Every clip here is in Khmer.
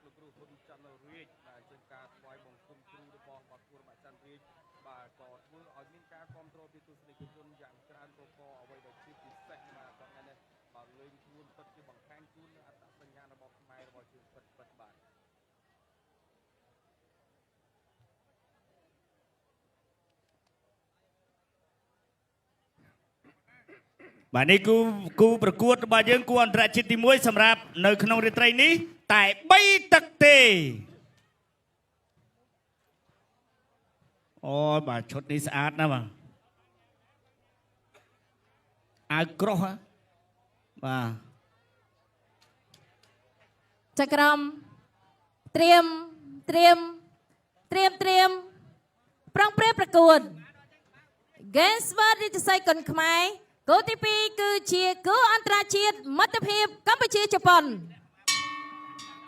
លោកគ្រូហ៊ុនច័ន្ទរាជដែលជាការថ្វាយបង្គំគ្រូរបស់បាត់គូរបាក់ច័ន្ទរាជបាទក៏ធ្វើឲ្យមានការគ្រប់គ្រងពីទស្សនិកជនយ៉ាងច្រើនកកអ្វីដែលជាពិសេសបាទថ្ងៃនេះបាទលេងខ្លួនពិតជាបង្ហាញជូនអត្តសញ្ញាណរបស់ខ្មែររបស់យើងពិតបាទបាទនេះគូប្រកួតរបស់យើងគូអន្តរជាតិទី1សម្រាប់នៅក្នុងរាត្រីនេះតែ3ទឹកទេអូបាទឈុតនេះស្អាតណាស់បាទអាវក្រោះបាទចក្រមត្រៀមប្រងព្រឹត្តប្រកួត Games World រាជសីគុនខ្មែរគូទី2គឺជាគូអន្តរជាតិមិត្តភាពកម្ពុជាជប៉ុន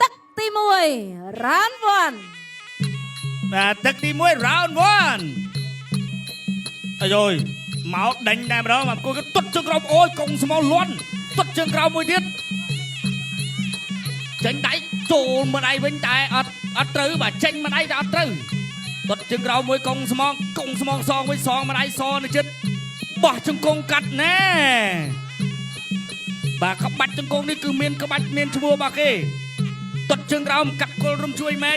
ទឹកទី1 Round 1បាទទឹកទី1 Round 1អាយយមកដេញតែម្ដងមកគូក៏ទុតជើងក្រោមអូយកុងស្មោលលាន់ទុតជើងក្រោមមួយទៀតចេញដៃចូលមួយដៃវិញតែអត់ត្រូវបាទចេញមួយដៃតែអត់ត្រូវទុតជើងក្រោមមួយកុងស្មងសងវិញសងមួយដៃសនៅចិត្តបោះជង្គង់កាត់ណែបាទក្បាច់ជង្គង់នេះគឺមានក្បាច់មានឈ្មោះរបស់គេទុតជើងក្រោមកាត់គល់រំជួយម៉ែ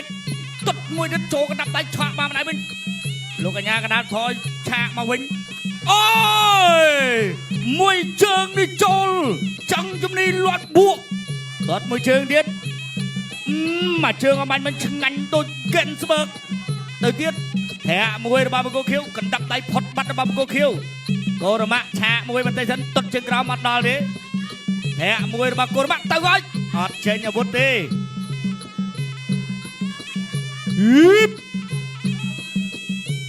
ទុតមួយទៀតចូលកណ្ដាប់ដៃឆាក់បានម្ដាយវិញលោកកញ្ញាកណ្ដាលថយឆាកមកវិញអូយមួយជើងនេះចូលចង់ជំនីលាត់បួកទាត់មួយជើងទៀតមកជើងអបាញ់មិនឆ្ងាញ់ដូចកេនស្បឺកទៅទៀតធាក់មួយរបស់បង្គោលខៀវកណ្ដាប់ដៃផុតបាត់របស់បង្គោលខៀវកូរម៉ាក់ឆាកមួយបន្តិចសិនទុតជើងក្រោមអត់ដល់ទេធាក់មួយរបស់កូរម៉ាក់ទៅហើយអត់ចេញអាវុធទេ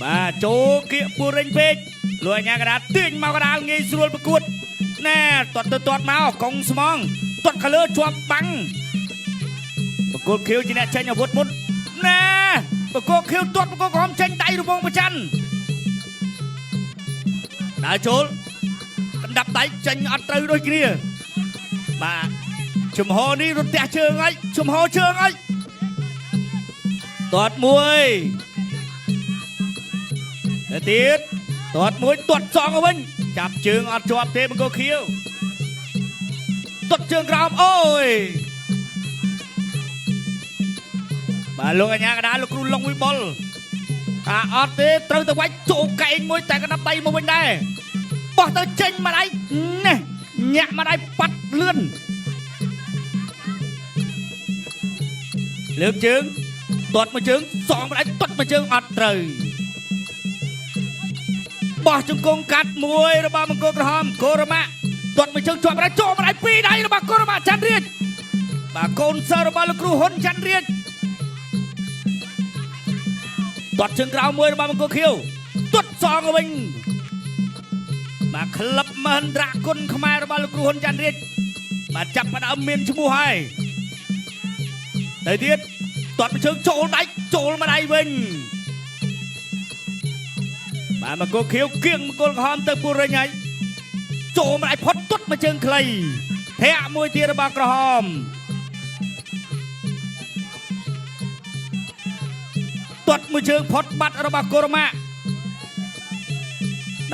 បាទចូលគៀកពូរិញពេកលួយអាញាកដាទាញមកកដាលងាយស្រួលប្រកួតណែទាត់មកកុងស្មងទាត់ខាងលើជាប់បាំងបង្គោលខៀវជាអ្នកចេញអាវុធមុនណែបង្គោលខៀវទាត់បង្គោលក្រហមចេញដៃរបងប្រច័នដើរចូលកណ្ដាប់ដៃចេញអត់ត្រូវដូចគ្នាបាទជំហរនេះរត់ទះជើងហើយជំហរជើងហើយទាត់មួយទៅទៀតទាត់មួយទាត់សងវិញចាប់ជើងអត់ជាប់ទេបង្គោលខៀវទាត់ជើងក្រោមអូយបាទលោកអាញាកដាលោកគ្រូឡុងវិបុលអត់ទេត្រូវទៅវាច់ចូលកែងមួយតែកណ្ដាប់ដៃមកវិញដែរបោះទៅចេញមកដៃនេះញាក់មកដៃប៉ាត់លឿនលើកជើងទាត់មួយជើងសងម្ដាយទាត់មួយជើងអត់ត្រូវបោះជង្គង់កាត់មួយរបស់បង្គោលក្រហមកូរម៉ាក់ទាត់មួយជើងជាប់ម្ដាយចូលម្ដាយពីរដៃរបស់កូរម៉ាក់ច័ន្ទរាជបាទកូនសិស្សរបស់លោកគ្រូហ៊ុនច័ន្ទរាជទាត់ជើងក្រៅមួយរបស់បង្គោលខៀវទាត់សងវិញបាទក្លឹបមហិន្ទ្រគុណខ្មែររបស់លោកគ្រូហ៊ុនច័ន្ទរាជបាទចាប់ផ្ដើមមានឈ្មោះហើយទៅទៀតទាត់មួយជើងចូលដៃចូលមកដៃវិញបាទបង្គោលខៀវគៀងបង្គោលក្រហមទៅពូរិញហើយចូលមកដៃផុតទាត់មួយជើងខ្លីធាក់មួយទៀតរបស់ក្រហមទាត់មួយជើងផុតបាត់របស់កូរម៉ា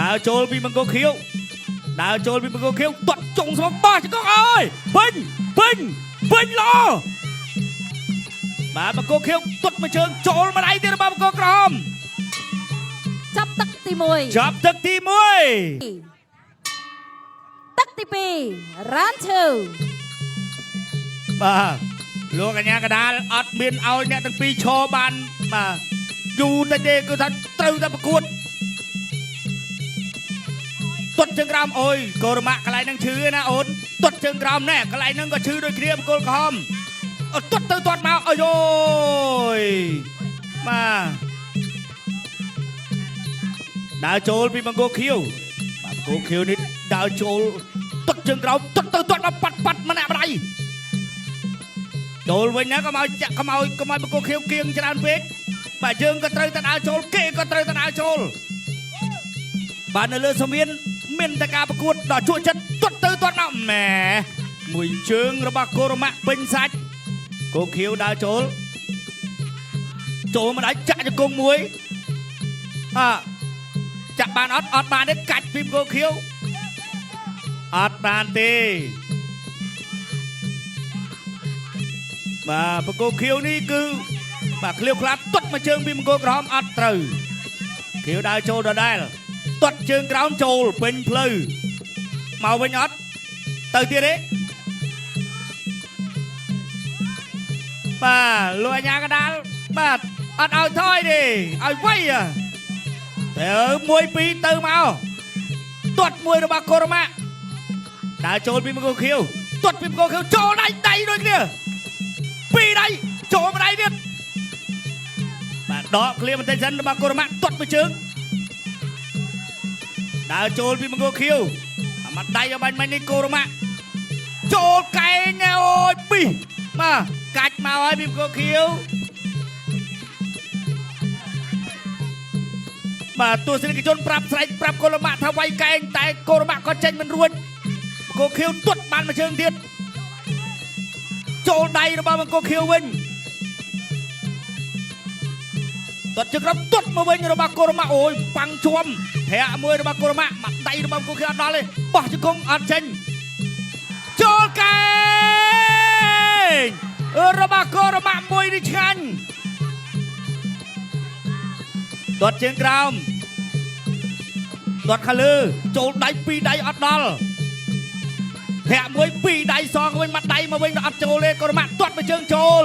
ដើរចូលពីបង្គោលខៀវទាត់ចុងស្មងបោះជង្គង់អើយវិញឡបាទបង្គោលខៀវទាត់មួយជើងចូលមកដៃទៀតរបស់បង្គោលក្រហមចាប់ទឹកទី1ទឹកទី2 Round 2បាទលោកកញ្ញាកដាលអត់មានឲ្យអ្នកទាំងពីរឈរបានបាទយូរតែទេគឺថាត្រូវតែប្រកួតទាត់ជើងក្រោមអូយកូរម៉ាក់កន្លែងហ្នឹងឈឺណាអូនទាត់ជើងក្រោមណែកន្លែងហ្នឹងក៏ឈឺដូចគ្នាបង្គោលក្រហមទាត់ទៅទាត់មកអាយយបាទដើរចូលពីបង្គោលខៀវបាទបង្គោលខៀវនេះដើរចូលទាត់ជើងក្រោមទាត់ទៅទាត់មកប៉ាត់ម្នាក់ម្ដាយចូលវិញណាកុំឲ្យបង្គោលខៀវគៀងច្រើនពេកបាទយើងក៏ត្រូវតែដើរចូលគេក៏ត្រូវតែដើរចូលបាទនៅលើសមានមានតែការប្រកួតដល់ជួចិត្តទាត់ទៅទាត់មកម៉ែមួយជើងរបស់កូរម៉ាក់ពេញសាច់ គោខៀវដើរចូលមកដាច់ចាក់ជង្គង់មួយចាក់បានអត់បានទេកាច់ពីគោខៀវអត់បានទេបាទបង្គោលខៀវនេះគឺបាទឃ្លាវខ្លាត់ទាត់មកជើងពីបង្គោលក្រហមអត់ត្រូវខៀវដើរចូលដដែលទាត់ជើងក្រោមចូលពេញផ្លូវមកវិញអត់ទៅទៀតទេបាទលោកអាញាកដាលបាទអត់ឲ្យថយទេឲ្យវៃតែ1 2ទៅមកទាត់មួយរបស់កូរ៉ាម៉ាដើរចូលពីបង្គោលខៀវទាត់ពីបង្គោលខៀវចូលដៃដូចគ្នាពីរដៃចូលម្ដាយទៀតបាទដកឃ្លាបន្តិចសិនរបស់កូរ៉ាម៉ាទាត់មួយជើងដើរចូលពីបង្គោលខៀវអាម៉ាត់ដៃឲ្យបាញ់មិញនេះកូរ៉ាម៉ាចូលកែងអូយពីបាទកាច់មកហើយពីបង្គោលខៀវបាទទស្សនិកជនប្រាប់ស្រែកប្រាប់កូរ៉ាម៉ាថាវាយកែងតែកូរ៉ាម៉ាក៏ចេញមិនរួចបង្គោលខៀវទាត់បានមួយជើងទៀតចូលដៃរបស់បង្គោលខៀវវិញទាត់ជើងក្រោមទាត់មកវិញរបស់កូរ៉ាម៉ាអូយប៉ាំងជួមធាក់មួយរបស់កូរ៉ាម៉ាមកដៃរបស់បង្គោលខៀវអត់ដល់ទេបោះជង្គង់អត់ចេញចូលកែងរបស់កូរ៉ាម៉ាមួយនេះឆ្ងាញ់ទាត់ជើងក្រោមទាត់ខាងលើចូលដៃ2ដៃអត់ដល់ធាក់មួយ2ដៃសងវិញមកដៃមកវិញអត់ចូលទេកូរ៉ាម៉ាទាត់មួយជើងចូល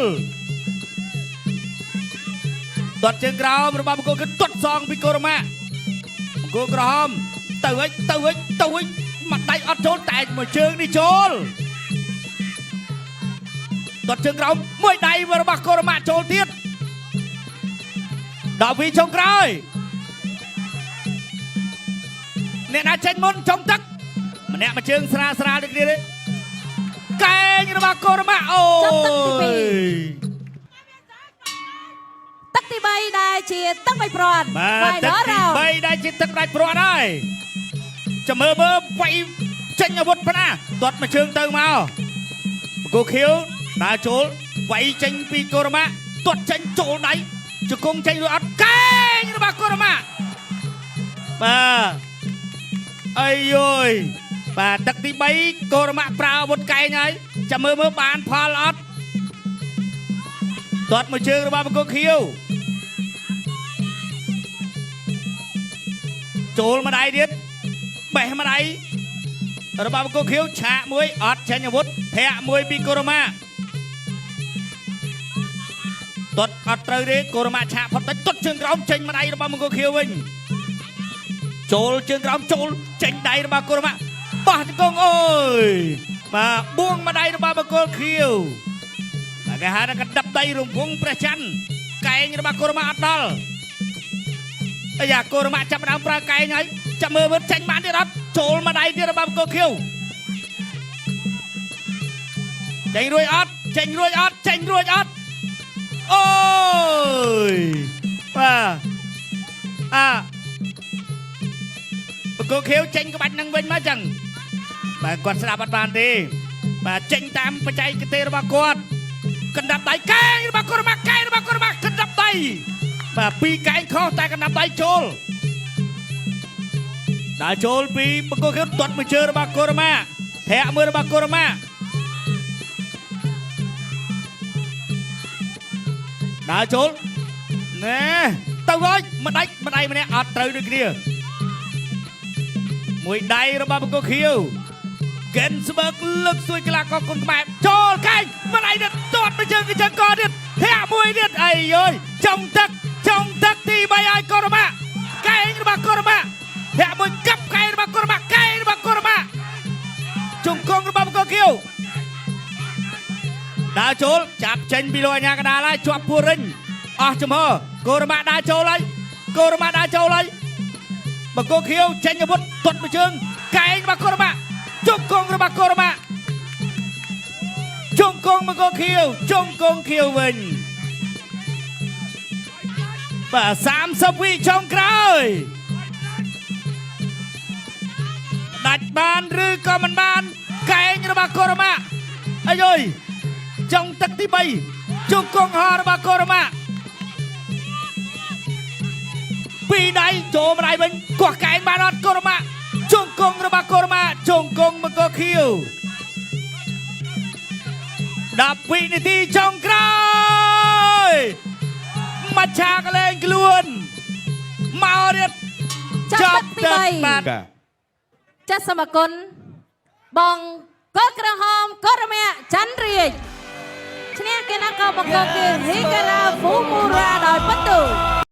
ទាត់ជើងក្រោមរបស់បង្គោលគឺទាត់សងពីកូរ៉ាម៉ាបង្គោលក្រហមទៅវិញមកដៃអត់ចូលតែមួយជើងនេះចូលទាត់ជើងក្រោមមួយដៃរបស់កូរ៉ាម៉ាចូលទៀតដល់ពីចុងក្រោយអ្នកណាចេញមុនចុងទឹកម្នាក់មួយជើងស្រាលដូចគ្នាទេកែងរបស់កូរ៉ាម៉ាអូយទឹកទី3ដែលជាទឹកបៃព្រាត់បាទទឹកទី3ដែលជាទឹកបៃព្រាត់ហើយចាំមើលវាយចេញអាវុធប៉ុណ្ណាទាត់មួយជើងទៅមកបង្គោលខៀវដើរចូលវាយចេញពីកូរ៉ាម៉ាទាត់ចេញចូលដៃជង្គង់ចេញរួចអត់កែងរបស់កូរ៉ាម៉ាបាទអីយយបាទទឹកទី3កូរ៉ាម៉ាប្រើអាវុធកែងហើយចាំមើលបានផលអត់ទាត់មួយជើងរបស់បង្គោលខៀវចូលម្ដាយទៀតបេះម្ដាយរបស់បង្គោលខៀវឆាកមួយអត់ចេញអាវុធធាក់មួយពីកូរ៉ាម៉ាទាត់អត់ត្រូវទេកូរ៉ាម៉ាឆាកផុតតិចទាត់ជើងក្រោមចេញម្ដាយរបស់បង្គោលខៀវវិញចូលជើងក្រោមចូលចេញដៃរបស់កូរ៉ាម៉ាបោះជង្គង់អើយបាទបួងម្ដាយរបស់បង្គោលខៀវតែគេហៅថាកណ្ដាប់ដៃរង្វង់ព្រះច័ន្ទកែងរបស់កូរ៉ាម៉ាអត់ដល់អាយ៉ាកូរ៉ាម៉ាចាប់ដើមប្រើកែងហើយចាំមើលចេញបានទៀតអត់ចូលម្ដាយទៀតរបស់បង្គោលខៀវចេញរួចអត់អូយបាទបង្គោលខៀវចេញក្បាច់នឹងវិញមកចឹងបាទគាត់ស្ដាប់អត់បានទេបាទចេញតាមបច្ចេកទេសរបស់គាត់កណ្ដាប់ដៃកែងរបស់កូរ៉ាម៉ាកែងរបស់កូរ៉ាម៉ាកណ្ដាប់ដៃបាទពីរកែងខុសតែកណ្ដាប់ដៃចូលដើរចូលពីបង្គោលខៀវទាត់មួយជើងរបស់កូរ៉ាម៉ាធាក់មួយរបស់កូរ៉ាម៉ាដើរចូលណែទៅហើយម្ដាយម្នាក់អត់ត្រូវដូចគ្នាមួយដៃរបស់បង្គោលខៀវកេនស្បឺកលើកស្ទួយកីឡាករគុនខ្មែរចូលកែងម្ដាយទៀតទាត់មួយជើងកទៀតធាក់មួយទៀតអីយយចុងទឹកទី3ឲ្យកូរ៉ាម៉ាកែងរបស់កូរ៉ាម៉ាធាក់មួយកាប់កែងរបស់កូរ៉ាម៉ាជង្គង់របស់បង្គោលខៀវដើរចូលចាប់ចេញពីលោកអាញាកដាលហើយជាប់ពួររិញអស់ចំហកូរ៉ាម៉ាដើរចូលហើយកូរ៉ាម៉ាដើរចូលហើយបង្គោលខៀវចេញអាវុធទាត់មួយជើងកែងរបស់កូរ៉ាម៉ាជង្គង់របស់កូរ៉ាម៉ាជង្គង់បង្គោលខៀវជង្គង់ខៀវវិញបាទ30វិចុងក្រោយដាច់បានឬក៏មិនបានកែងរបស់កូរ៉ាម៉ាអាយយចុងទឹកទី3 ជង្គង់ហររបស់កូរ៉ាម៉ាពីដៃចូលម្ដាយវិញកោះកែងបានអត់កូរ៉ាម៉ាជង្គង់របស់កូរ៉ាម៉ាជង្គង់មកកខៀវ10 វិនាទីចុងក្រោយមច្ឆាកលែងខ្លួនមករៀបចាប់ទឹកបាត់ចាសសូមអរគុណបងកូនក្រហមកូរ៉ាម៉ាច័ន្ទរាជឈ្នះគណៈកម្មការរីការ៉ាហ្វូមូរ៉ាដោយពិន្ទុ